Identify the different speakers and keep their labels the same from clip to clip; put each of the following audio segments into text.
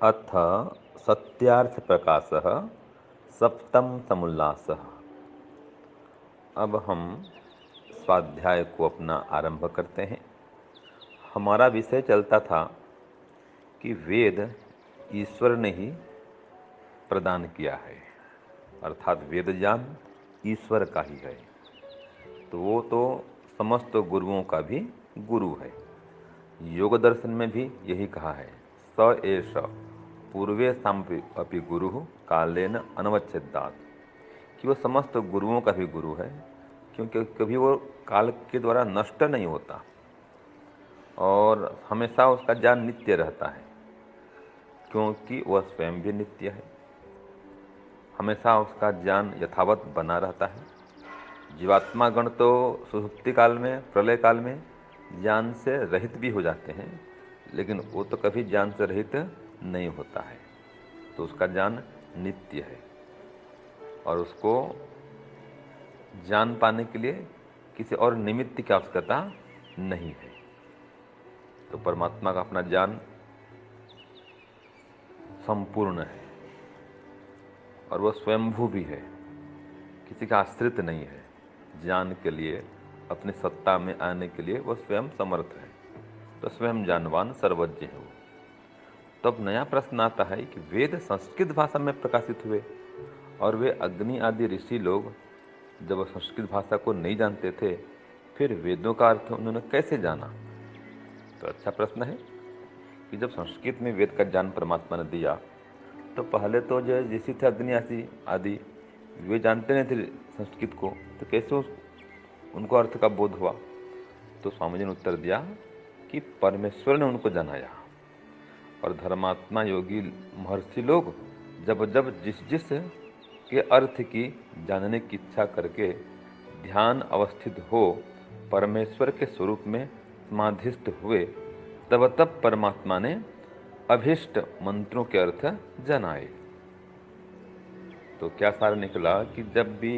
Speaker 1: अथ सत्यार्थप्रकाशः सप्तम समुल्लासः। अब हम स्वाध्याय को अपना आरंभ करते हैं। हमारा विषय चलता था कि वेद ईश्वर ने ही प्रदान किया है, अर्थात वेद ज्ञान ईश्वर का ही है, तो वो तो समस्त गुरुओं का भी गुरु है। योग दर्शन में भी यही कहा है, स एष पूर्वे अपि गुरु कालेन अनवच्छेदात्, कि वो समस्त गुरुओं का भी गुरु है, क्योंकि कभी वो काल के द्वारा नष्ट नहीं होता और हमेशा उसका ज्ञान नित्य रहता है, क्योंकि वह स्वयं भी नित्य है। हमेशा उसका ज्ञान यथावत बना रहता है। जीवात्मा गण तो सुषुप्ति काल में, प्रलय काल में ज्ञान से रहित भी हो जाते हैं, लेकिन वो तो कभी ज्ञान से रहित नहीं होता है, तो उसका ज्ञान नित्य है और उसको ज्ञान पाने के लिए किसी और निमित्त की आवश्यकता नहीं है। तो परमात्मा का अपना ज्ञान संपूर्ण है और वह स्वयंभू भी है, किसी का आश्रित नहीं है। ज्ञान के लिए, अपनी सत्ता में आने के लिए वह स्वयं समर्थ है, तो स्वयं ज्ञानवान सर्वज्ञ है वो। तब नया प्रश्न आता है कि वेद संस्कृत भाषा में प्रकाशित हुए और वे अग्नि आदि ऋषि लोग जब संस्कृत भाषा को नहीं जानते थे, फिर वेदों का अर्थ उन्होंने कैसे जाना? तो अच्छा प्रश्न है कि जब संस्कृत में वेद का ज्ञान परमात्मा ने दिया, तो पहले तो जो ऋषि थे अग्नि आदि वे जानते नहीं थे संस्कृत को, तो कैसे उनको अर्थ का बोध हुआ? तो स्वामी जी ने उत्तर दिया कि परमेश्वर ने उनको जनाया और धर्मात्मा योगी महर्षि लोग जब जब जिस के अर्थ की जानने की इच्छा करके ध्यान अवस्थित हो परमेश्वर के स्वरूप में समाधिस्थ हुए, तब तब परमात्मा ने अभीष्ट मंत्रों के अर्थ जनाए। तो क्या सार निकला कि जब भी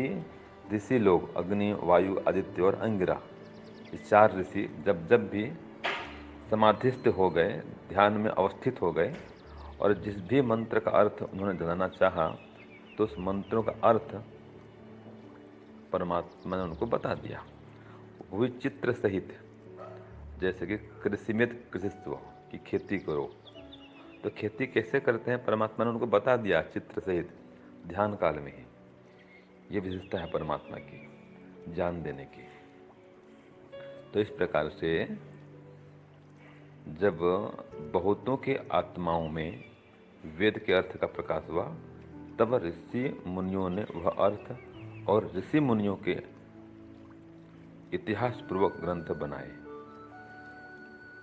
Speaker 1: ऋषि लोग अग्नि, वायु, आदित्य और अंगिरा, ये चार ऋषि जब भी समाधिस्थ हो गए, ध्यान में अवस्थित हो गए और जिस भी मंत्र का अर्थ उन्होंने जानना चाहा, तो उस मंत्रों का अर्थ परमात्मा ने उनको बता दिया, वो भी चित्र सहित। जैसे कि कृषिमेत कृषिस्व, की खेती करो, तो खेती कैसे करते हैं परमात्मा ने उनको बता दिया चित्र सहित, ध्यान काल में ही। ये विशेषता है परमात्मा की, ज्ञान देने की। तो इस प्रकार से जब बहुतों के आत्माओं में वेद के अर्थ का प्रकाश हुआ, तब ऋषि मुनियों ने वह अर्थ और ऋषि मुनियों के इतिहास पूर्वक ग्रंथ बनाए।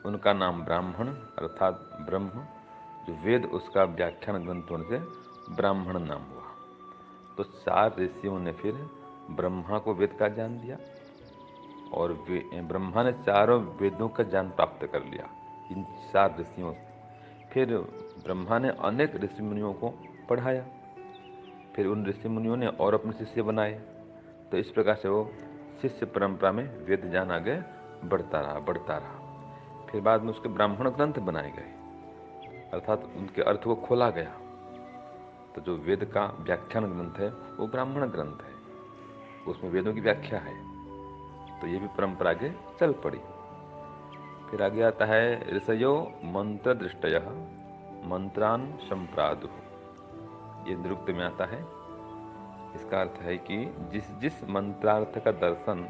Speaker 1: उनका नाम ब्राह्मण अर्थात ब्रह्म, जो वेद उसका व्याख्यान ग्रंथ होने से ब्राह्मण नाम हुआ। तो चार ऋषियों ने फिर ब्रह्मा को वेद का ज्ञान दिया और ब्रह्मा ने चारों वेदों का ज्ञान प्राप्त कर लिया इन चार ऋषियों से। फिर ब्रह्मा ने अनेक ऋषि मुनियों को पढ़ाया, फिर उन ऋषि मुनियों ने और अपने शिष्य बनाए। तो इस प्रकार से वो शिष्य परंपरा में वेद ज्ञान आगे बढ़ता रहा। फिर बाद में उसके ब्राह्मण ग्रंथ बनाए गए, अर्थात उनके अर्थ को खोला गया। तो जो वेद का व्याख्यान ग्रंथ है वो ब्राह्मण ग्रंथ है, उसमें वेदों की व्याख्या है। तो ये भी परंपरा आगे चल पड़ी। फिर आगे आता है ऋषयो मंत्र दृष्टयः मंत्रान संप्रादु, ये निरुक्त में आता है। इसका अर्थ है कि जिस मंत्रार्थ का दर्शन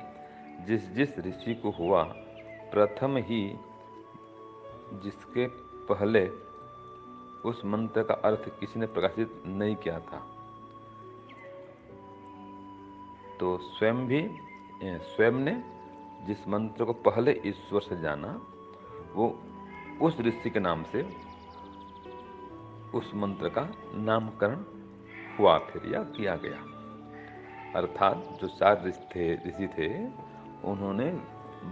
Speaker 1: जिस ऋषि को हुआ, प्रथम ही जिसके पहले उस मंत्र का अर्थ किसी ने प्रकाशित नहीं किया था, तो स्वयं ने जिस मंत्र को पहले ईश्वर से जाना, वो उस ऋषि के नाम से उस मंत्र का नामकरण हुआ फिर या किया गया। अर्थात जो चार ऋषि थे उन्होंने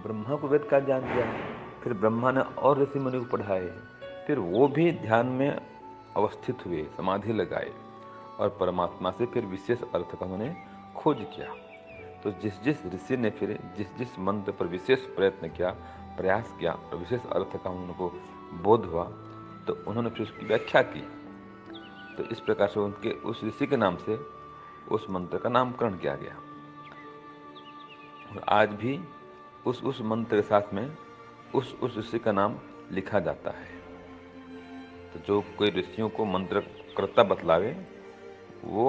Speaker 1: ब्रह्मा को वेद का ज्ञान दिया, फिर ब्रह्मा ने और ऋषि मुनि को पढ़ाए, फिर वो भी ध्यान में अवस्थित हुए, समाधि लगाए और परमात्मा से फिर विशेष अर्थ का उन्होंने खोज किया। तो जिस ऋषि ने फिर जिस मंत्र पर विशेष प्रयत्न किया, प्रयास किया और विशेष अर्थ का उनको बोध हुआ, तो उन्होंने फिर उसकी व्याख्या की। तो इस प्रकार से उनके उस ऋषि के नाम से उस मंत्र का नामकरण किया गया। और आज भी उस मंत्र के साथ में उस ऋषि का नाम लिखा जाता है। तो जो कोई ऋषियों को मंत्र कर्ता बतलावे वो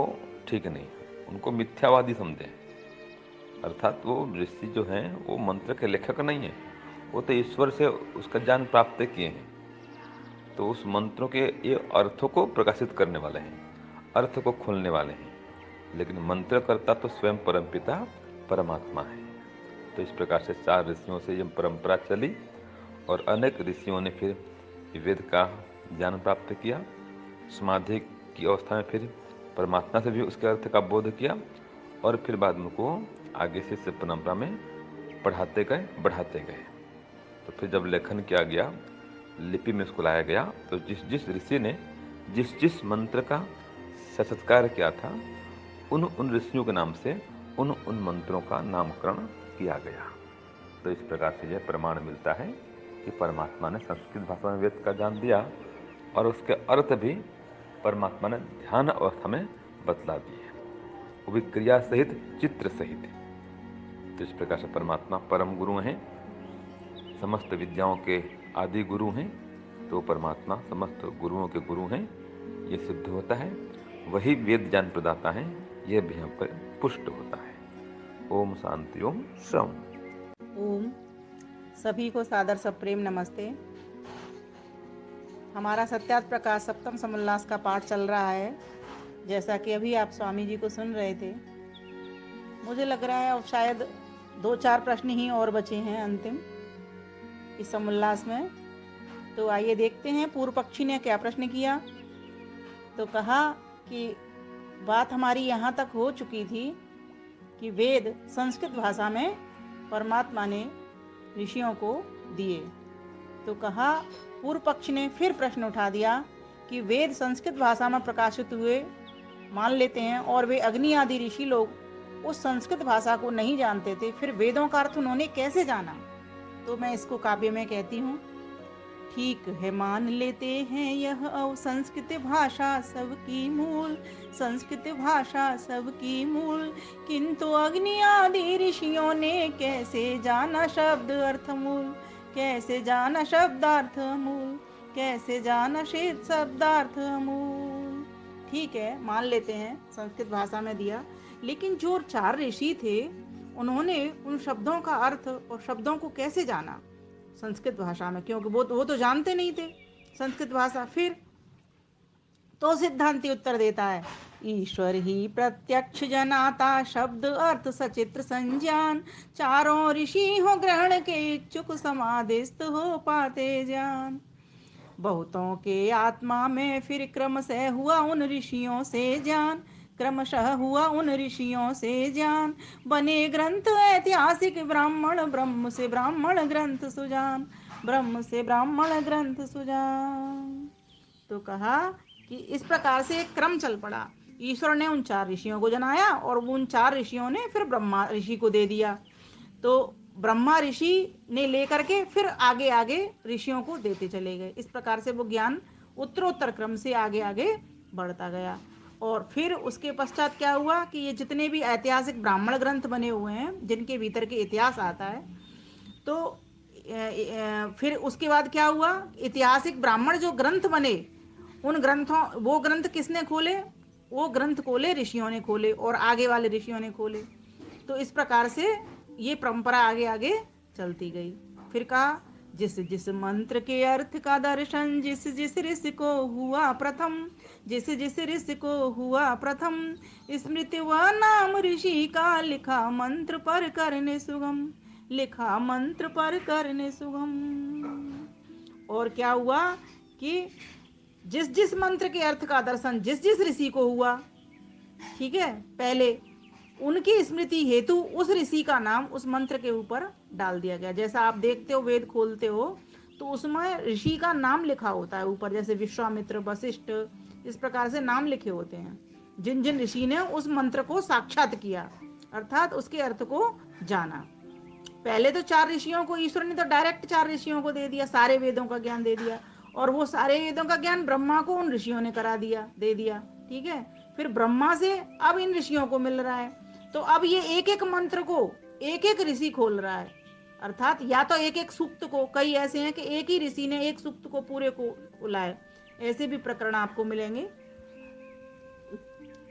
Speaker 1: ठीक नहीं, उनको मिथ्यावादी समझे। अर्थात वो ऋषि जो हैं वो मंत्र के लेखक नहीं है, वो तो ईश्वर से उसका ज्ञान प्राप्त किए हैं। तो उस मंत्रों के ये अर्थों को प्रकाशित करने वाले हैं, अर्थ को खोलने वाले हैं, लेकिन मंत्रकर्ता तो स्वयं परमपिता परमात्मा है। तो इस प्रकार से 4 ऋषियों से यह परंपरा चली और अनेक ऋषियों ने फिर वेद का ज्ञान प्राप्त किया। समाधि की अवस्था में फिर परमात्मा से भी उसके अर्थ का बोध किया और फिर बाद में उनको आगे से इस परंपरा में बढ़ाते गए। तो फिर जब लेखन किया गया, लिपि में उसको लाया गया, तो जिस ऋषि ने जिस मंत्र का साक्षात्कार किया था उन ऋषियों के नाम से उन मंत्रों का नामकरण किया गया। तो इस प्रकार से यह प्रमाण मिलता है कि परमात्मा ने संस्कृत भाषा में वेद का ज्ञान दिया और उसके अर्थ भी परमात्मा ने ध्यान अवस्था में बतला दिए, वो भी क्रिया सहित, चित्र सहित। तो इस प्रकार से परमात्मा परम गुरु हैं, समस्त विद्याओं के आदि गुरु हैं। तो परमात्मा समस्त गुरुओं के गुरु हैं, ये सिद्ध होता है। वही वेद ज्ञान प्रदाता है, यह भी यहाँ पर पुष्ट होता है। ओम शांति, ओम शम।
Speaker 2: ओम सभी को सादर सप्रेम नमस्ते। हमारा सत्यार्थ प्रकाश सप्तम समोल्लास का पाठ चल रहा है। जैसा कि अभी आप स्वामी जी को सुन रहे थे, मुझे लग रहा है अब शायद 2-4 प्रश्न ही और बचे हैं अंतिम इस समोल्लास में। तो आइए देखते हैं पूर्व पक्षी ने क्या प्रश्न किया। तो कहा कि बात हमारी यहाँ तक हो चुकी थी कि वेद संस्कृत भाषा में परमात्मा ने ऋषियों को दिए। तो कहा पूर्व पक्ष ने फिर प्रश्न उठा दिया कि वेद संस्कृत भाषा में प्रकाशित हुए मान लेते हैं और वे अग्नि आदि ऋषि लोग उस संस्कृत भाषा को नहीं जानते थे, फिर वेदों का अर्थ उन्होंने कैसे जाना। तो मैं इसको काव्य में कहती हूँ। ठीक है मान लेते हैं यह संस्कृत भाषा सबकी मूल, संस्कृत भाषा सबकी मूल, किंतु अग्नि आदि ऋषियों ने कैसे जाना शब्द अर्थ मूल, कैसे जाना शब्दार्थ मूल, कैसे जाना शब्दार्थ मूल। ठीक है मान लेते हैं संस्कृत भाषा में दिया, लेकिन जो 4 ऋषि थे उन्होंने उन शब्दों का अर्थ और शब्दों को कैसे जाना संस्कृत भाषा में, क्योंकि वो तो जानते नहीं थे संस्कृत भाषा। फिर तो सिद्धांति उत्तर देता है, ईश्वर ही प्रत्यक्ष जनाता शब्द अर्थ सचित्र संज्ञान, चारों ऋषि हो ग्रहण के इच्छुक समाधिस्थ हो पाते ज्ञान। बहुतों के आत्मा में फिर क्रम से हुआ उन ऋषियों से ज्ञान, क्रमशः हुआ उन ऋषियों से ज्ञान, बने ग्रंथ ऐतिहासिक ब्राह्मण, ब्रह्म से ब्राह्मण ग्रंथ सुजान, ब्रह्म से ब्राह्मण ग्रंथ सुजान। तो कहा कि इस प्रकार से एक क्रम चल पड़ा। ईश्वर ने उन 4 ऋषियों को जनाया और उन 4 ऋषियों ने फिर ब्रह्मा ऋषि को दे दिया। तो ब्रह्मा ऋषि ने लेकर के फिर आगे आगे ऋषियों को देते चले गए। इस प्रकार से वो ज्ञान उत्तरोत्तर क्रम से आगे आगे बढ़ता गया। और फिर उसके पश्चात क्या हुआ कि ये जितने भी ऐतिहासिक ब्राह्मण ग्रंथ बने हुए हैं जिनके भीतर के इतिहास आता है, तो फिर उसके बाद क्या हुआ, ऐतिहासिक ब्राह्मण जो ग्रंथ बने उन ग्रंथों, वो ग्रंथ किसने खोले, वो ग्रंथ खोले ऋषियों ने खोले और आगे वाले ऋषियों ने खोले। तो इस प्रकार से ये परंपरा आगे आगे चलती गई। फिर कहा जिस जिस मंत्र के अर्थ का दर्शन जिस जिस ऋषि को हुआ प्रथम, जिस जिस ऋषि को हुआ प्रथम, स्मृति व नाम ऋषि का लिखा मंत्र पर करने सुगम, लिखा मंत्र पर करने सुगम। और क्या हुआ कि जिस जिस मंत्र के अर्थ का दर्शन जिस जिस ऋषि को हुआ, ठीक है, पहले उनकी स्मृति हेतु उस ऋषि का नाम उस मंत्र के ऊपर डाल दिया गया। जैसा आप देखते हो वेद खोलते हो तो उसमें ऋषि का नाम लिखा होता है ऊपर, जैसे विश्वामित्र, वशिष्ठ, इस प्रकार से नाम लिखे होते हैं जिन जिन ऋषि ने उस मंत्र को साक्षात किया, अर्थात उसके अर्थ को जाना। पहले तो 4 ऋषियों को ईश्वर ने तो डायरेक्ट 4 ऋषियों को दे दिया, सारे वेदों का ज्ञान दे दिया। और वो सारे वेदों का ज्ञान ब्रह्मा को उन ऋषियों ने दे दिया। ठीक है, फिर ब्रह्मा से अब इन ऋषियों को मिल रहा है, तो अब ये एक एक मंत्र को एक एक ऋषि खोल रहा है, अर्थात या तो एक एक सूक्त को, कई ऐसे हैं कि एक ही ऋषि ने एक सूक्त को पूरे को खोला है, ऐसे भी प्रकरण आपको मिलेंगे।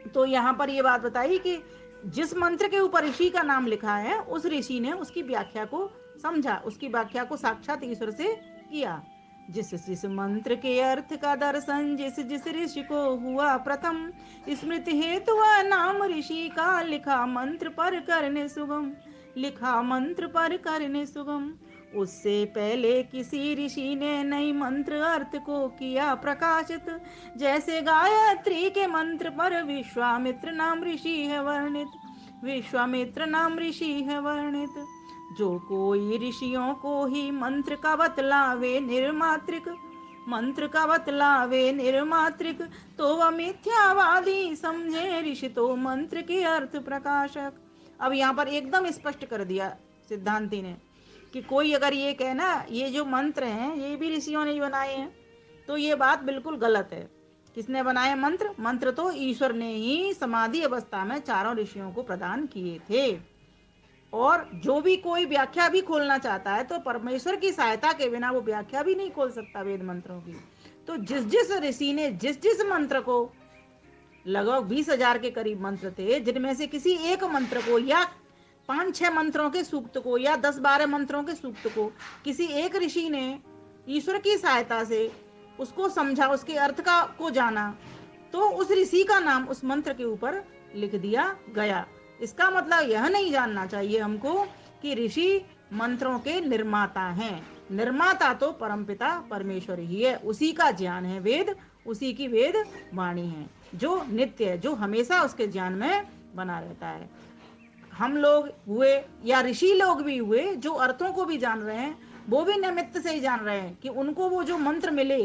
Speaker 2: तो यहाँ पर ये बात बताई कि जिस मंत्र के ऊपर ऋषि का नाम लिखा है उस ऋषि ने उसकी व्याख्या को समझा, उसकी व्याख्या को साक्षात ईश्वर से किया। जिस जिस मंत्र के अर्थ का दर्शन जिस जिस ऋषि को हुआ प्रथम, स्मृति हेतु नाम ऋषि का लिखा मंत्र पर करने सुगम, लिखा मंत्र पर करने सुगम। उससे पहले किसी ऋषि ने नई मंत्र अर्थ को किया प्रकाशित, जैसे गायत्री के मंत्र पर विश्वामित्र नाम ऋषि है वर्णित, विश्वामित्र नाम ऋषि है वर्णित। जो कोई ऋषियों को ही मंत्र का बतलावे निर्मात्रिक, मंत्र का बतलावे निर्मात्रिक, तो वह मिथ्यावादी समझे ऋषि तो मंत्र के अर्थ प्रकाशक। अब यहाँ पर एकदम स्पष्ट कर दिया सिद्धांति ने कि कोई अगर ये कहना ये जो मंत्र हैं ये भी ऋषियों ने ही बनाए हैं, तो ये बात बिल्कुल गलत है। किसने बनाए मंत्र? मंत्र तो ईश्वर ने ही समाधि अवस्था में चारों ऋषियों को प्रदान किए थे। और जो भी कोई व्याख्या भी खोलना चाहता है तो परमेश्वर की सहायता के बिना वो व्याख्या भी नहीं खोल सकता वेद मंत्रों की। तो जिस जिस ऋषि ने जिस जिस मंत्र को, लगभग 20,000 के करीब मंत्र थे, जिनमें से किसी एक मंत्र को या 5-6 मंत्रों के सूक्त को या 10-12 मंत्रों के सूक्त को किसी एक ऋषि ने ईश्वर की सहायता से उसको समझा, उसके अर्थ का को जाना, तो उस ऋषि का नाम उस मंत्र के ऊपर लिख दिया गया। इसका मतलब यह नहीं जानना चाहिए हमको कि ऋषि मंत्रों के निर्माता हैं। निर्माता तो परमपिता परमेश्वर ही है, उसी का ज्ञान है वेद, उसी की वेद वाणी है जो नित्य है, जो हमेशा उसके ज्ञान में बना रहता है। हम लोग हुए या ऋषि लोग भी हुए जो अर्थों को भी जान रहे हैं, वो भी निमित्त से ही जान रहे हैं कि उनको वो जो मंत्र मिले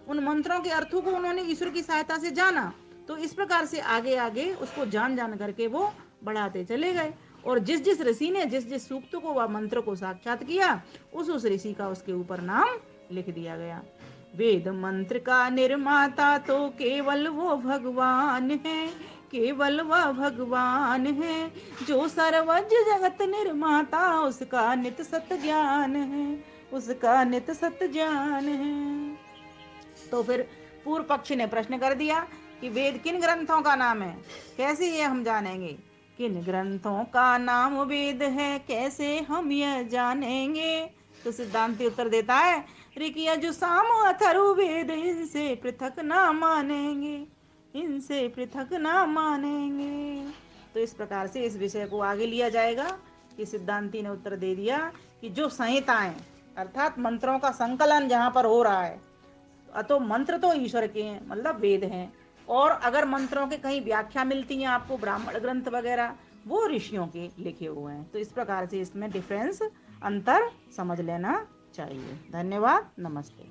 Speaker 2: उन मंत्रों के अर्थों को उन्होंने ईश्वर की सहायता से जाना। तो इस प्रकार से आगे आगे उसको जान जान करके वो बढ़ाते चले गए, और जिस जिस ऋषि ने जिस जिस सूक्त को व मंत्र को साक्षात किया उस ऋषि का उसके ऊपर नाम लिख दिया गया। वेद मंत्र का निर्माता तो केवल वो भगवान है, केवल वह भगवान है, जो सर्वज्ञ जगत निर्माता उसका नित सत्य ज्ञान है, उसका नित सत्य ज्ञान है। तो फिर पूर्व पक्षी ने प्रश्न कर दिया कि वेद किन ग्रंथों का नाम है, कैसे ये हम जानेंगे? किन ग्रंथों का नाम वेद है, कैसे हम यह जानेंगे? तो सिद्धांति उत्तर देता है, ऋक यजुः साम अथर्ववेद इनसे पृथक ना मानेंगे, इनसे पृथक ना मानेंगे। तो इस प्रकार से इस विषय को आगे लिया जाएगा कि सिद्धांति ने उत्तर दे दिया कि जो संहिताएं अर्थात मंत्रों का संकलन जहाँ पर हो रहा है, तो मंत्र तो ईश्वर के हैं, मतलब वेद हैं, और अगर मंत्रों के कहीं व्याख्या मिलती है आपको ब्राह्मण ग्रंथ वगैरह, वो ऋषियों के लिखे हुए हैं। तो इस प्रकार से इसमें डिफरेंस अंतर समझ लेना चाहिए। धन्यवाद, नमस्ते।